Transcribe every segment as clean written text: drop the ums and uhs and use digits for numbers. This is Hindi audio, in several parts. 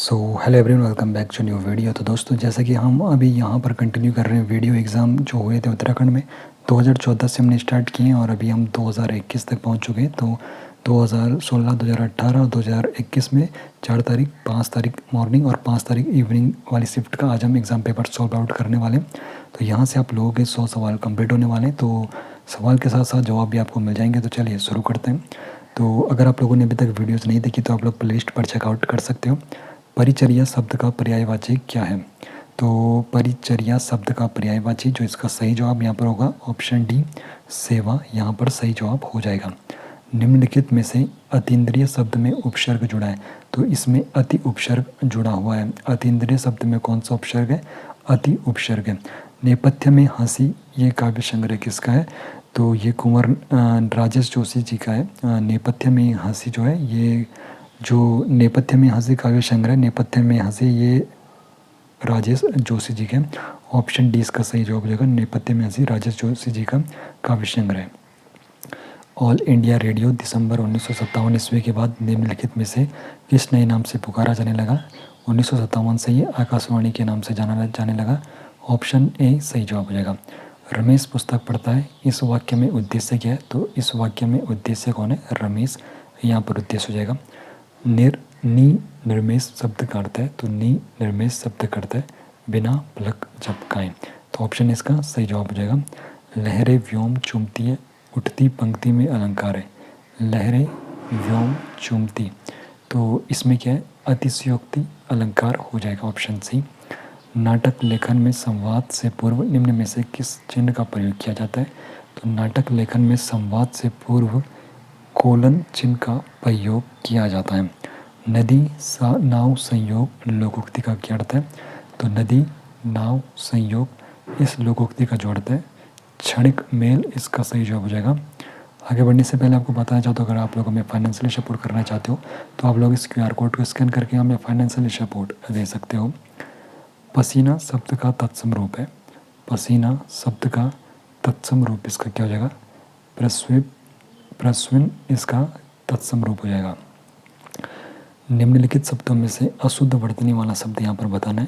Hello everyone, welcome back to new video. तो दोस्तों, जैसा कि हम अभी यहाँ पर कंटिन्यू कर रहे हैं वीडियो एग्ज़ाम जो हुए थे उत्तराखंड में 2014 से हमने स्टार्ट किए हैं और अभी हम 2021 तक पहुँच चुके हैं। तो 2016, 2018 और 2021 में 4 तारीख, 5 तारीख मॉर्निंग और 5 तारीख इवनिंग वाली शिफ्ट का आज हम एग्ज़ाम पेपर सॉल्व आउट करने वाले हैं। तो यहाँ से आप लोगों के 100 सवाल कंप्लीट होने वाले हैं। तो सवाल के साथ साथ जवाब भी आपको मिल जाएंगे। तो चलिए शुरू करते हैं। तो अगर आप लोगों ने अभी तक वीडियोज़ नहीं देखी तो आप लोग प्लेलिस्ट पर चेकआउट कर सकते हो। परिचर्या शब्द का पर्यायवाची क्या है? तो परिचर्या शब्द का पर्यायवाची, जो इसका सही जवाब यहाँ पर होगा ऑप्शन डी सेवा, यहाँ पर सही जवाब हो जाएगा। निम्नलिखित में से अतीन्द्रिय शब्द में उपसर्ग जुड़ा है, तो इसमें अति उपसर्ग जुड़ा हुआ है। अतीन्द्रिय शब्द में कौन सा उपसर्ग है? अति उपसर्ग है। नेपथ्य में हंसी, ये काव्य संग्रह किसका है? तो ये कुंवर राजेश जोशी जी का है। नेपथ्य में हंसी जो है, ये जो नेपथ्य में हंसी काव्य संग्रह, नेपथ्य में हंसी, ये राजेश जोशी जी के। ऑप्शन डी इसका सही जवाब हो जाएगा। नेपथ्य में हंसी राजेश जोशी जी का काव्य संग्रह। ऑल इंडिया रेडियो दिसंबर 1957 ईस्वी के बाद निम्नलिखित में से किस नए नाम से पुकारा जाने लगा? 1957 से ये आकाशवाणी के नाम से जाना जाने लगा। ऑप्शन ए सही जवाब हो जाएगा। रमेश पुस्तक पढ़ता है, इस वाक्य में उद्देश्य क्या है? तो इस वाक्य में उद्देश्य कौन है? रमेश, यहाँ पर उद्देश्य हो जाएगा। निर्मेश शब्द का अर्थ है, तो नी निर्मेश शब्द का अर्थ है बिना पलक झपकाएं। तो ऑप्शन इसका सही जवाब हो जाएगा। लहरें व्योम चुमती है, उठती पंक्ति में अलंकार है। लहरें व्योम चुमती, तो इसमें क्या है? अतिशयोक्ति अलंकार हो जाएगा। Option C. नाटक लेखन में संवाद से पूर्व निम्न में से किस चिन्ह का प्रयोग किया जाता है? तो नाटक लेखन में संवाद से पूर्व कोलन चिन्ह का प्रयोग किया जाता है। नदी नाव संयोग लोकोक्ति का क्या अर्थ है? तो नदी नाव संयोग, इस लोकोक्ति का जो अर्थ है क्षणिक मेल, इसका सही जवाब हो जाएगा। आगे बढ़ने से पहले आपको बताना चाहता हूँ, अगर आप लोग हमें फाइनेंशियली सपोर्ट करना चाहते हो तो आप लोग इस QR कोड को स्कैन करके हमें फाइनेंशियली सपोर्ट दे सकते हो। पसीना शब्द का तत्सम रूप है। पसीना शब्द का तत्सम रूप इसका क्या हो जाएगा? प्रस्विन, इसका तत्सम रूप हो जाएगा। निम्नलिखित शब्दों में से अशुद्ध वर्तनी वाला शब्द यहाँ पर बताना है।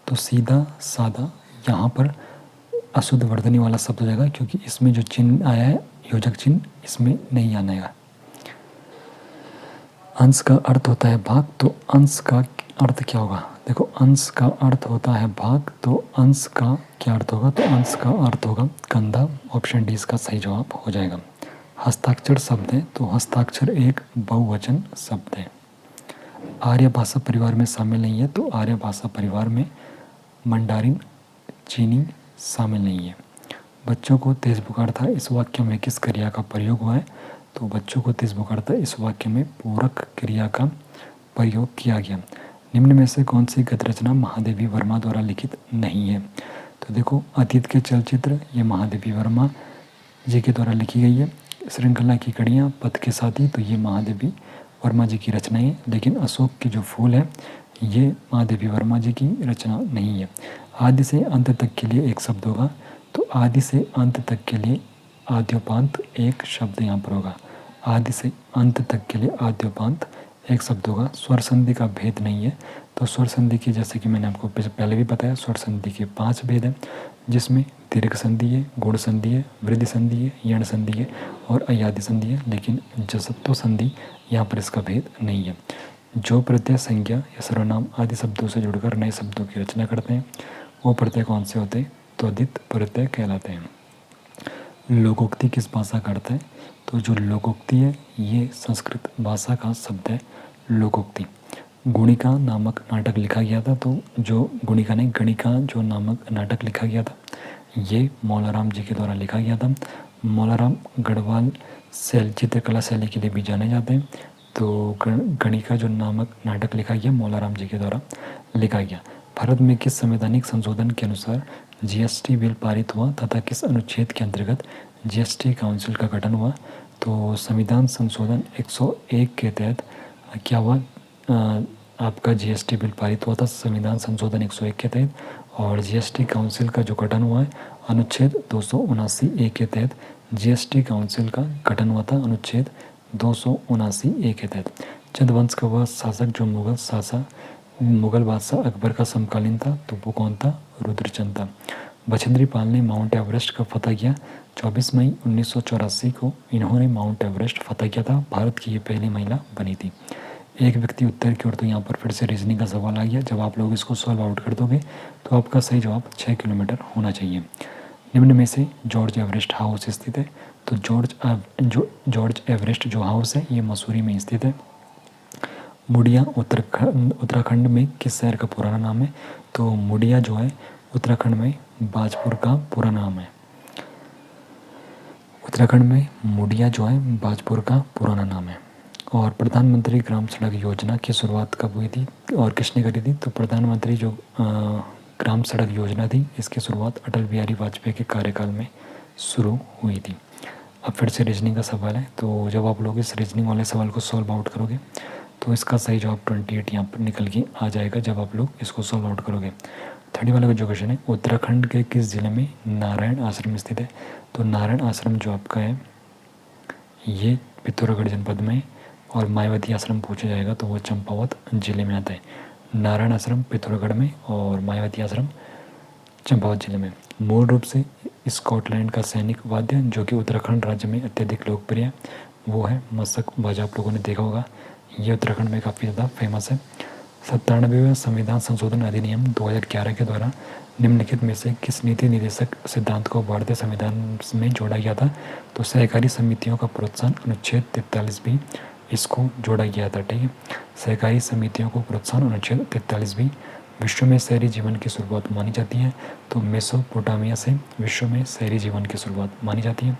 तो सीधा सादा, यहाँ पर अशुद्ध वर्तनी वाला शब्द हो जाएगा, क्योंकि इसमें जो चिन्ह आया है योजक चिन्ह, इसमें नहीं आना है। अंश का अर्थ होता है भाग, तो अंश का अर्थ क्या होगा? देखो, अंश का अर्थ होता है भाग, तो अंश का क्या अर्थ होगा? तो अंश का अर्थ होगा कंधा। ऑप्शन डी इसका सही जवाब हो जाएगा। हस्ताक्षर शब्द है, तो हस्ताक्षर एक बहुवचन शब्द है। आर्य भाषा परिवार में शामिल नहीं है, तो आर्य भाषा परिवार में मंडारिन चीनी शामिल नहीं है। बच्चों को तेज बुखार था, इस वाक्य में किस क्रिया का प्रयोग हुआ है? तो बच्चों को तेज बुखार था, इस वाक्य में पूरक क्रिया का प्रयोग किया गया। निम्न में से कौन सी गद्य रचना महादेवी वर्मा द्वारा लिखित नहीं है? तो देखो, अतीत के चलचित्र, ये महादेवी वर्मा जी के द्वारा लिखी गई है। श्रृंखला की कड़ियाँ, पथ के साथी, तो ये महादेवी वर्मा जी की रचना है। लेकिन अशोक के जो फूल है, ये महादेवी वर्मा जी की रचना नहीं है। आदि से अंत तक के लिए एक शब्द होगा, तो आदि से अंत तक के लिए आद्योपांत एक शब्द यहाँ पर होगा। आदि से अंत तक के लिए आद्योपांत एक शब्द होगा। स्वर संधि का भेद नहीं है, तो स्वर संधि की, जैसे कि मैंने आपको पहले भी बताया, स्वर संधि के 5 भेद हैं, जिसमें दीर्घ संधि है, गुण संधि है, वृद्धि संधि है, यण संधि है और अयादि संधि है। लेकिन जसत्व संधि, यहाँ पर इसका भेद नहीं है। जो प्रत्यय संज्ञा या सर्वनाम आदि शब्दों से जुड़कर नए शब्दों की रचना करते हैं, वो प्रत्यय कौन से होते हैं? तो त्वरित प्रत्यय कहलाते हैं। लोकोक्ति किस भाषा का अर्थ है? तो जो लोकोक्ति है, ये संस्कृत भाषा का शब्द है लोकोक्ति। गुणिका नामक नाटक लिखा गया था, तो जो गुणिका नहीं, गणिका जो नामक नाटक लिखा गया था, ये मौलाराम जी के द्वारा लिखा गया था। मौलाराम गढ़वाल चित्रकला शैली के लिए भी जाने जाते हैं। तो गणिका जो नामक नाटक लिखा गया, मौलाराम जी के द्वारा लिखा गया। भारत में किस संवैधानिक संशोधन के अनुसार GST बिल पारित हुआ तथा किस अनुच्छेद के अंतर्गत GST काउंसिल का गठन हुआ? तो संविधान संशोधन 101 के तहत क्या हुआ? आपका GST बिल पारित हुआ था संविधान संशोधन 101 के तहत, और GST काउंसिल का जो गठन हुआ है अनुच्छेद 279A के तहत GST काउंसिल का गठन हुआ था, अनुच्छेद 279A के तहत। चंद वंश का वह शासक जो मुगल शासक मुगल बादशाह अकबर का समकालीन था तो वो कौन था? रुद्रचंद था। बछेंद्री पाल ने माउंट एवरेस्ट कब फतह किया? 24 मई 1984 को इन्होंने माउंट एवरेस्ट फतह किया था। भारत की ये पहली महिला बनी थी। एक व्यक्ति उत्तर की ओर, तो यहाँ पर फिर से रीजनिंग का सवाल आ गया। जब आप लोग इसको सॉल्व आउट कर दोगे तो आपका सही जवाब 6 किलोमीटर होना चाहिए। निम्न में से जॉर्ज एवरेस्ट हाउस स्थित है? तो जॉर्ज एवरेस्ट जो हाउस है ये मसूरी में स्थित है। मुडिया उत्तराखंड में किस शहर का पुराना नाम है? तो मुडिया जो है उत्तराखंड में बाजपुर का पूरा नाम है। उत्तराखंड में मुडिया जो है बाजपुर का पुराना नाम है। और प्रधानमंत्री ग्राम सड़क योजना की शुरुआत कब हुई थी और किसने करी थी? तो प्रधानमंत्री जो ग्राम सड़क योजना थी इसकी शुरुआत अटल बिहारी वाजपेयी के कार्यकाल में शुरू हुई थी। अब फिर से रीजनिंग का सवाल है, तो जब आप लोग इस रीजनिंग वाले सवाल को सॉल्व आउट करोगे तो इसका सही जवाब 28 यहाँ पर निकल के आ जाएगा जब आप लोग इसको सॉल्व आउट करोगे। 30 वाला जो क्वेश्चन है, उत्तराखंड के किस जिले में नारायण आश्रम स्थित है? तो नारायण आश्रम जो आपका है ये पिथौरागढ़ जनपद में, और मायावती आश्रम पूछा जाएगा तो वो चंपावत जिले में आता है। नारायण आश्रम पिथौरागढ़ में और मायावती आश्रम चंपावत जिले में। मूल रूप से स्कॉटलैंड का सैनिक वाद्य जो कि उत्तराखंड राज्य में अत्यधिक लोकप्रिय है वो है मशक बाजा। आप लोगों ने देखा होगा, ये उत्तराखंड में काफ़ी ज़्यादा फेमस है। 97वें संविधान संशोधन अधिनियम 2011 के द्वारा निम्नलिखित में से किस नीति निर्देशक सिद्धांत को भारतीय संविधान में जोड़ा गया था? तो सहकारी समितियों का प्रोत्साहन, अनुच्छेद 43 भी इसको जोड़ा गया था। ठीक है, सहकारी समितियों को प्रोत्साहन, अनुच्छेद 43 भी। विश्व में शहरी जीवन की शुरुआत मानी जाती है तो मेसोपोटामिया से विश्व में शहरी जीवन की शुरुआत मानी जाती है।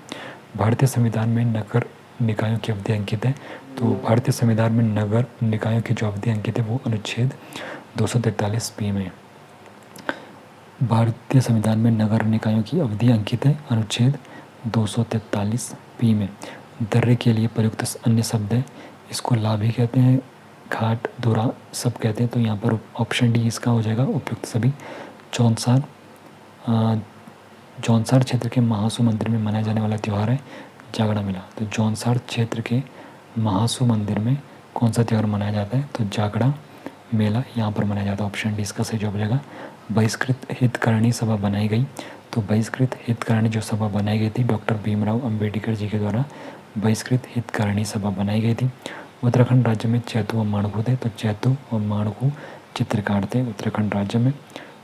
भारतीय संविधान में नगर निकायों की अवधि अंकित है, तो भारतीय संविधान में नगर निकायों की जो अवधि अंकित है वो अनुच्छेद 243 बी में। भारतीय संविधान में नगर निकायों की अवधि अंकित है अनुच्छेद 243 बी में। दर्रे के लिए प्रयुक्त अन्य शब्द है, इसको लाभ ही कहते हैं, घाट, धुरा सब कहते हैं। तो यहाँ पर ऑप्शन डी इसका हो जाएगा उपयुक्त सभी। जौनसार क्षेत्र के महासू मंदिर में मनाया जाने वाला त्यौहार है जागड़ा मेला। तो जौनसार क्षेत्र के महासू मंदिर में कौन सा त्यौहार मनाया जाता है? तो जागड़ा मेला यहाँ पर मनाया जाता है। ऑप्शन डी इसका सही जवाब हो जाएगा। बहिष्कृत हितकारिणी सभा बनाई गई, तो बहिष्कृत हितकारिणी जो सभा बनाई गई थी डॉक्टर भीमराव अंबेडकर जी के द्वारा बहिष्कृत हितकारिणी सभा बनाई गई थी। उत्तराखंड राज्य में चैतू व माणकू थे, तो चैतू व माणकू चित्रकार थे उत्तराखंड राज्य में।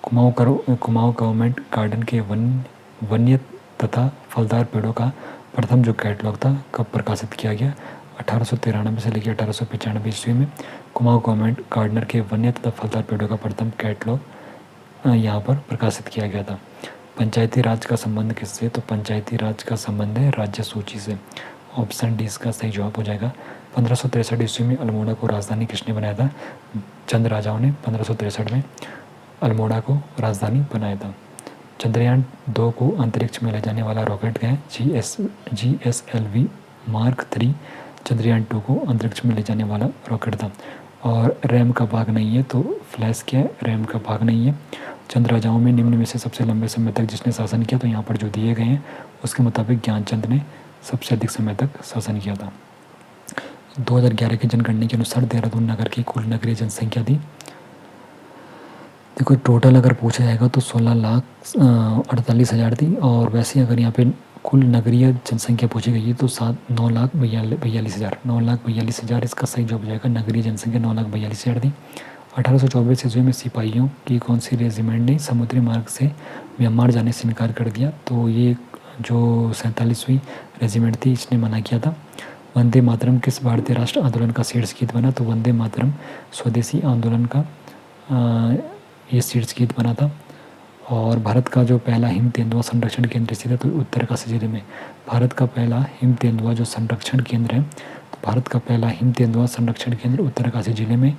कुमाऊं गवर्नमेंट गार्डन के वन्य तथा फलदार पेड़ों का प्रथम जो कैटलॉग था कब प्रकाशित किया गया? 1893 से लेकर 1895 ईस्वी में कुमाऊं गवर्नमेंट गार्डनर के वन्य तथा फलदार पेड़ों का प्रथम कैटलॉग यहाँ पर प्रकाशित किया गया था। पंचायती राज का संबंध किससे? तो पंचायती राज का संबंध है राज्य सूची से। ऑप्शन डी इसका सही जवाब हो जाएगा। 1563 ईस्वी में अल्मोड़ा को राजधानी किसने बनाया था? चंद राजाओं ने 1563 में अल्मोड़ा को राजधानी बनाया था। चंद्रयान 2 को अंतरिक्ष में ले जाने वाला रॉकेट है GSLV मार्क 3 चंद्रयान 2 को अंतरिक्ष में ले जाने वाला रॉकेट था। और रैम का भाग नहीं है, तो फ्लैश क्या है? रैम का भाग नहीं है। चंद राजाओं में निम्न में से सबसे लंबे समय तक जिसने शासन किया, तो यहाँ पर जो दिए गए हैं उसके मुताबिक ज्ञानचंद ने सबसे अधिक समय तक शासन किया था। 2011 की जनगणना के अनुसार देहरादून नगर की कुल नगरीय जनसंख्या थी, देखो टोटल अगर पूछा जाएगा तो 16,48,000 थी। और वैसे अगर यहाँ पे कुल नगरीय जनसंख्या पूछी गई है तो 9,42,000 इसका सही जवाब हो जाएगा। नगरीय जनसंख्या 9,42,000 थी। 1824 ईस्वी में सिपाहियों की कौन सी रेजिमेंट ने समुद्री मार्ग से म्यांमार जाने से इनकार कर दिया? तो ये जो 47वीं रेजिमेंट थी इसने मना किया था। वंदे मातरम किस भारतीय राष्ट्र आंदोलन का शीर्ष गीत बना? तो वंदे मातरम स्वदेशी आंदोलन का ये शीर्ष गीत बना था। और भारत का जो पहला हिम तेंदुआ संरक्षण केंद्र स्थित है तो उत्तरकाशी जिले में। भारत का पहला हिम तेंदुआ जो संरक्षण केंद्र है, तो भारत का पहला हिम तेंदुआ संरक्षण केंद्र उत्तरकाशी जिले में।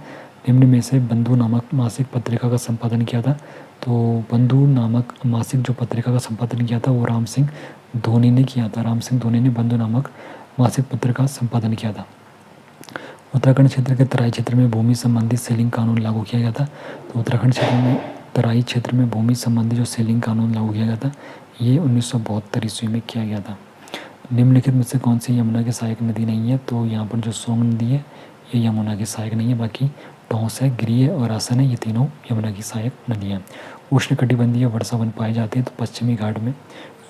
निम्न में से बंधु नामक मासिक पत्रिका का संपादन किया था, तो बंधु नामक मासिक जो पत्रिका का संपादन किया था वो राम सिंह धोनी ने किया था। राम सिंह धोनी ने बंधु नामक मासिक पत्र का संपादन किया था। उत्तराखंड क्षेत्र के तराई क्षेत्र में भूमि संबंधी सेलिंग कानून लागू किया गया था, तो उत्तराखंड क्षेत्र में तराई क्षेत्र में भूमि संबंधी जो सेलिंग कानून लागू किया गया था ये 1972 ईस्वी में किया गया था। निम्नलिखित में से कौन सी यमुना की सहायक नदी नहीं है? तो यहाँ पर जो सोंग नदी है ये यमुना की सहायक नहीं है, बाकी टॉस है, गिरी है और आसन है, ये तीनों यमुना की सहायक नदियाँ हैं। उष्णकटिबंधीय वर्षा वन पाए जाते हैं तो पश्चिमी घाट में।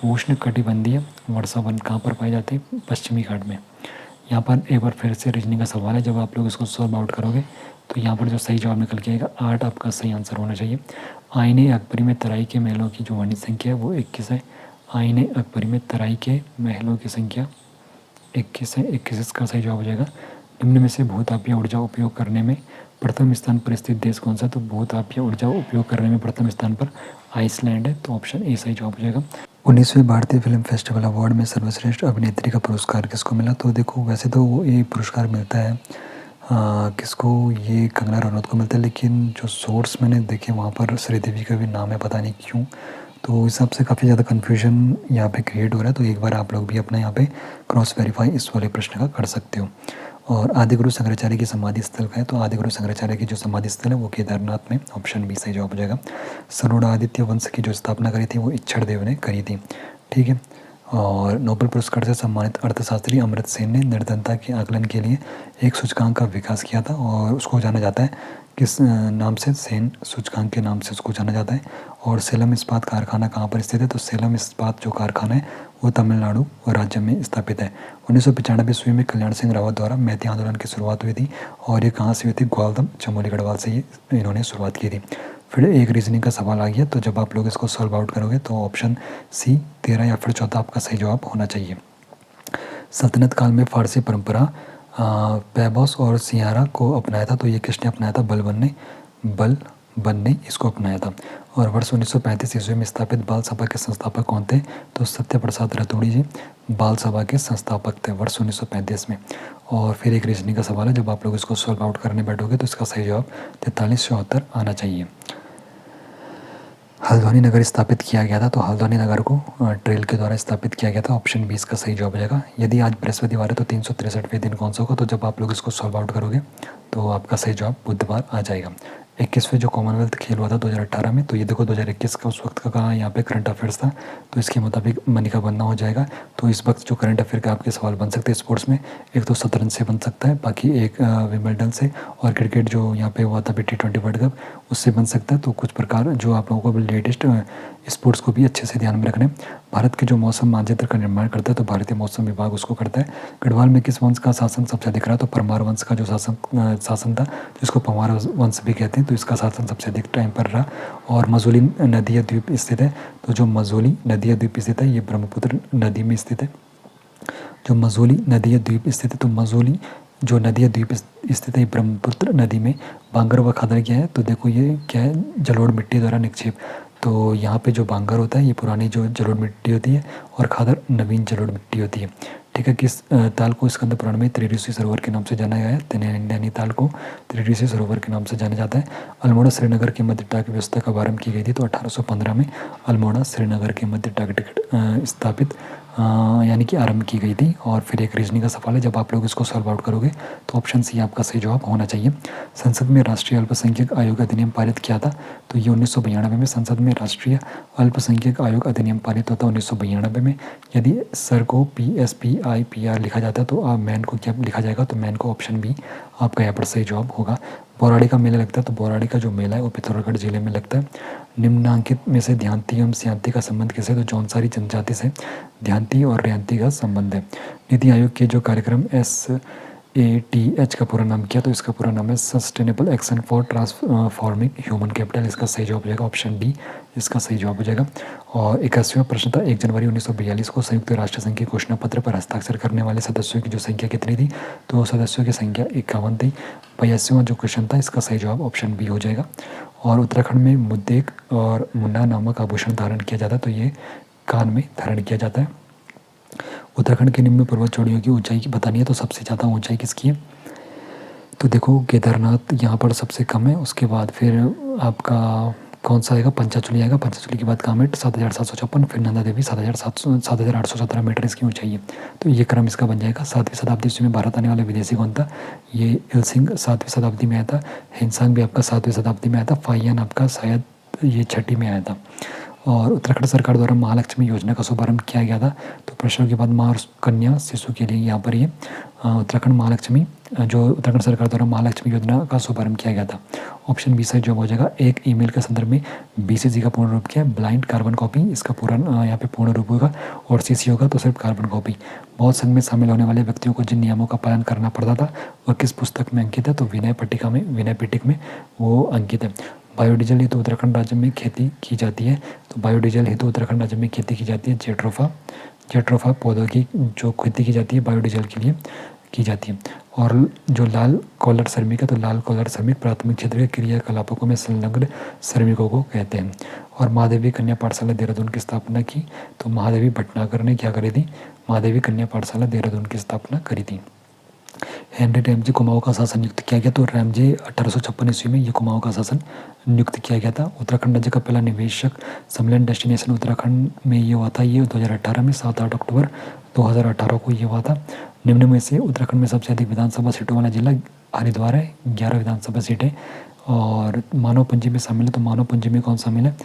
उष्णकटिबंधीय वर्षा वन कहाँ पर पाए जाते हैं? पश्चिमी घाट में। यहाँ पर एक बार फिर से रीजनिंग का सवाल है, जब आप लोग इसको सॉल्व आउट करोगे तो यहाँ पर जो सही जवाब निकल के आएगा 8 आपका सही आंसर होना चाहिए। आईने अकबरी में तराई के महलों की जो वर्णित संख्या है वो 21 है। आईने अकबरी में तराई के महलों की संख्या 21 है। 21 इसका सही जवाब हो जाएगा। निम्न में से भूतापीय ऊर्जा उपयोग करने में प्रथम स्थान पर स्थित देश कौन सा? तो भूतापीय ऊर्जा उपयोग करने में प्रथम स्थान पर आइसलैंड है, तो ऑप्शन ए सही जवाब हो जाएगा। 19वें भारतीय फिल्म फेस्टिवल अवार्ड में सर्वश्रेष्ठ अभिनेत्री का पुरस्कार किसको मिला? तो देखो वैसे तो वो ये पुरस्कार मिलता है किसको? ये कंगना रनौत को मिलता है, लेकिन जो सोर्स मैंने देखे वहाँ पर श्रीदेवी का भी नाम है, पता नहीं क्यों। तो इस हिसाब से काफ़ी ज़्यादा कन्फ्यूजन यहाँ पे क्रिएट हो रहा है। तो एक बार आप लोग भी अपना यहाँ पे क्रॉस वेरीफाई इस वाले प्रश्न का कर सकते हो। और आदिगुरु शंकराचार्य की समाधि स्थल का है, तो आदिगुरु शंकराचार्य की जो समाधि स्थल है वो केदारनाथ में, ऑप्शन बी सही जवाब हो जाएगा। सरोड़ा आदित्य वंश की जो स्थापना करी थी वो इच्छड़ देव ने करी थी, ठीक है। और नोबेल पुरस्कार से सम्मानित अर्थशास्त्री अमर्त्य सेन ने निर्धनता के आकलन के लिए एक सूचकांक का विकास किया था और उसको जाना जाता है किस नाम से? सेन सूचकांक के नाम से उसको जाना जाता है। और सेलम इस्पात कारखाना कहाँ पर स्थित है? तो सेलम इस्पात जो कारखाना है वो तमिलनाडु राज्य में स्थापित है। 1995 ईस्वी में कल्याण सिंह रावत द्वारा मैती आंदोलन की शुरुआत हुई थी और ये कहाँ से हुई थी? ग्वालदम चमोली गढ़वाल से ये इन्होंने शुरुआत की थी। फिर एक रीजनिंग का सवाल आ गया, तो जब आप लोग इसको सॉल्व आउट करोगे तो ऑप्शन सी 13 या फिर 14 आपका सही जवाब होना चाहिए। सल्तनत काल में फारसी परंपरा पैबॉस और सियारा को अपनाया था, तो ये किसने अपनाया था? बलबन ने इसको अपनाया था। और वर्ष 1935 ईस्वी में स्थापित बाल सभा के संस्थापक कौन थे? तो सत्य प्रसाद रतूड़ी जी बाल सभा के संस्थापक थे वर्ष 1935 में। और फिर एक रीजनिंग का सवाल है, जब आप लोग इसको सॉल्व आउट करने बैठोगे तो इसका सही जवाब 4374 आना चाहिए। हल्द्वानी नगर स्थापित किया गया था, तो हल्द्वानी नगर को ट्रेल के द्वारा स्थापित किया गया था, ऑप्शन 20 का सही जवाब हो जाएगा। यदि आज बृहस्पतिवार है तो 363वें दिन कौन सा होगा? तो जब आप लोग इसको सॉल्व आउट करोगे तो आपका सही जवाब बुधवार आ जाएगा। 21वें जो कॉमनवेल्थ खेल हुआ था 2018 में, तो ये देखो 2021 का उस वक्त का कहाँ यहाँ पे करंट अफेयर्स था, तो इसके मुताबिक मनी का बनना हो जाएगा। तो इस वक्त जो करंट अफेयर के आपके सवाल बन सकते हैं स्पोर्ट्स में, एक तो शतरंज से बन सकता है, बाकी एक विंबलडन से, और क्रिकेट जो यहाँ पे हुआ था T20 वर्ल्ड कप उससे बन सकता है। तो कुछ प्रकार जो आप लोगों को लेटेस्ट स्पोर्ट्स को भी अच्छे से ध्यान में रखना है। भारत के जो मौसम मानचित्र का निर्माण करता है तो भारतीय मौसम विभाग उसको करता है। गढ़वाल में किस वंश का शासन सबसे अधिक रहा? तो परमार वंश का जो शासन था जिसको परमार वंश भी कहते हैं, तो इसका शासन सबसे अधिक टाइम पर रहा। और मजोली नदी या द्वीप स्थित है, तो जो मजोली नदी या द्वीप स्थित है ये ब्रह्मपुत्र नदी में स्थित है। जो मजोली नदी या द्वीप स्थित है, तो मजोली जो नदी या द्वीप स्थित है ब्रह्मपुत्र नदी में। बांगर व खादर क्या है? तो देखो ये क्या है? जलोढ़ मिट्टी द्वारा निक्षेप। तो यहाँ पे जो बांगर होता है ये पुरानी जो जलोढ़ मिट्टी होती है और खादर नवीन जलोढ़ मिट्टी होती है, ठीक है। किस ताल को स्कंद पुराण में त्रिऋषि सरोवर के नाम से जाना गया है? नैनीताल को त्रिऋषि सरोवर के नाम से जाना जाता है। अल्मोड़ा श्रीनगर के मध्य डाक व्यवस्था कब आरंभ की गई थी? तो 1815 में अल्मोड़ा श्रीनगर के मध्य डाक टिकट स्थापित यानी कि आरंभ की गई थी। और फिर एक रीजनिंग का सवाल है, जब आप लोग इसको सॉल्व आउट करोगे तो ऑप्शन सी आपका सही जवाब होना चाहिए। संसद में राष्ट्रीय अल्पसंख्यक आयोग अधिनियम पारित किया था, तो ये 1992 में संसद में राष्ट्रीय अल्पसंख्यक आयोग अधिनियम पारित होता है 1992 में। यदि सर को PSPIPR लिखा जाता है तो मैन को क्या लिखा जाएगा? तो मैन को ऑप्शन बी आपका यहाँ पर सही जवाब होगा। बौराड़ी का मेला लगता है, तो बौराड़ी का जो मेला है वो पिथौरागढ़ जिले में लगता है। निम्नांकित में से ध्यांती एवं स्यांती का संबंध किससे? तो जौनसारी जनजाति से ध्यांती और रेयांती का संबंध है। नीति आयोग के जो कार्यक्रम SATH का पूरा नाम क्या? तो इसका पूरा नाम है sustainable action for transforming human capital, इसका सही जवाब हो जाएगा ऑप्शन डी, इसका सही जवाब हो जाएगा। और 81वां प्रश्न था, 1 जनवरी 1942 को संयुक्त राष्ट्र संघ के घोषणा पत्र पर हस्ताक्षर करने वाले सदस्यों की जो संख्या कितनी थी? तो सदस्यों की संख्या 51 थी। 82वां जो क्वेश्चन था इसका सही जवाब ऑप्शन बी हो जाएगा। और उत्तराखंड में मुद्देक और मुन्ना नामक आभूषण धारण किया जाता है, तो ये कान में धारण किया जाता है। उत्तराखंड के निम्न पर्वत चोटियों की ऊंचाई की बतानी है, तो सबसे ज़्यादा ऊंचाई किसकी है? तो देखो केदारनाथ यहाँ पर सबसे कम है, उसके बाद फिर आपका कौन सा आएगा? पंचाचूली आएगा। पंचाचूली के बाद कामेट 7756, फिर नंदा देवी 7817 मीटर इसकी ऊंचाई है। तो ये क्रम इसका बन जाएगा। 7वीं शताब्दी ईस्वी में भारत आने वाला विदेशी कौन था? ये इलसिंग 7वीं शताब्दी में आया था। हिंसांग भी आपका 7वीं शताब्दी में आया था। फाहियान आपका शायद ये 6वीं में आया था। और उत्तराखंड सरकार द्वारा महालक्ष्मी योजना का शुभारंभ किया गया था। तो प्रसव के बाद माँ और कन्या शिशु के लिए यहाँ पर ये उत्तराखंड महालक्ष्मी जो उत्तराखंड सरकार द्वारा महालक्ष्मी योजना का शुभारंभ किया गया था। ऑप्शन बी सही जवाब हो जाएगा। एक ईमेल के संदर्भ में BCG का पूर्ण रूप क्या है? ब्लाइंड कार्बन कॉपी, इसका पूरा यहाँ पे पूर्ण रूप होगा। और CC होगा तो सिर्फ कार्बन कॉपी। बौद्ध संघ में शामिल होने वाले व्यक्तियों को जिन नियमों का पालन करना पड़ता था वह किस पुस्तक में अंकित है? तो विनय पिटक में वो अंकित है। बायोडीजल हेतु उत्तराखंड राज्य में खेती की जाती है। तो बायोडीजल हेतु उत्तराखंड राज्य में खेती की जाती है जेट्रोफा पौधों की जो खेती की जाती है बायोडीजल के लिए की जाती है। और जो लाल कॉलर श्रमिक है तो लाल कॉलर श्रमिक प्राथमिक क्षेत्र के क्रियाकलापों में संलग्न श्रमिकों को कहते हैं। और महादेवी कन्या पाठशाला देहरादून की स्थापना की तो महादेवी भटनागर ने क्या करी थी? महादेवी कन्या पाठशाला देहरादून की स्थापना करी थी। हेनरी रैमजे कुमाऊं का शासन नियुक्त किया गया। तो रैमजे 1856 ईस्वी में ये कुमाऊं का शासन नियुक्त किया गया था। उत्तराखंड राज्य का पहला निवेशक सम्मेलन डेस्टिनेशन उत्तराखंड में ये हुआ था। ये 2018 में 7-8 अक्टूबर 2018 को ये हुआ था। निम्न में से उत्तराखंड में सबसे अधिक विधानसभा सीटों वाला जिला हरिद्वार है, 11 विधानसभा सीटें। और मानव पंजी में शामिल है तो मानव पंजी में कौन शामिल है?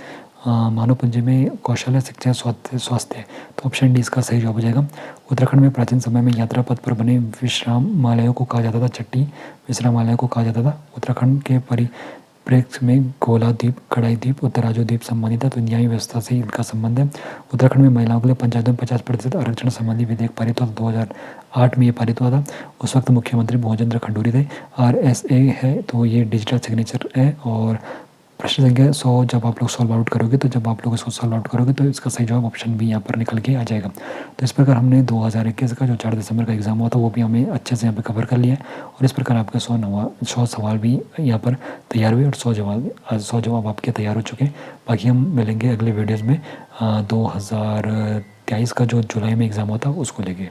मानव पंजी में कौशल, शिक्षा, स्वास्थ्य। तो ऑप्शन डी इसका सही जवाब हो जाएगा। उत्तराखंड में प्राचीन समय में यात्रा पथ पर बने विश्रामालयों को कहा जाता था चट्टी विश्रामालयों को कहा जाता था। उत्तराखंड के परिप्रेक्ष्य में गोला द्वीप, कड़ाई द्वीप, उत्तराजो द्वीप संबंधित है तो न्याय व्यवस्था से इनका संबंध है। उत्तराखंड में महिलाओं के लिए पंचायतों में 50% आरक्षण संबंधी विधेयक पारित हुआ 2008 में ये पारित हुआ था। उस वक्त मुख्यमंत्री भुवनेंद्र खंडूरी थे। RSA है तो ये डिजिटल सिग्नेचर है। और प्रश्न संख्या 100 जब आप लोग सॉल्व आउट करोगे इसको सॉल्व आउट करोगे तो इसका सही जवाब ऑप्शन बी यहाँ पर निकल के आ जाएगा। तो इस प्रकार हमने 2021 का जो 4 दिसंबर का एग्जाम हुआ था वो भी हमें अच्छे से यहाँ पे कवर कर लिया है। और इस प्रकार आपके 100 सवाल भी यहाँ पर तैयार हुए और 100 जवाब आपके तैयार हो चुके हैं। बाकी हम मिलेंगे अगले वीडियोज़ में 2023 का जो जुलाई में एग्ज़ाम होता है उसको लेके।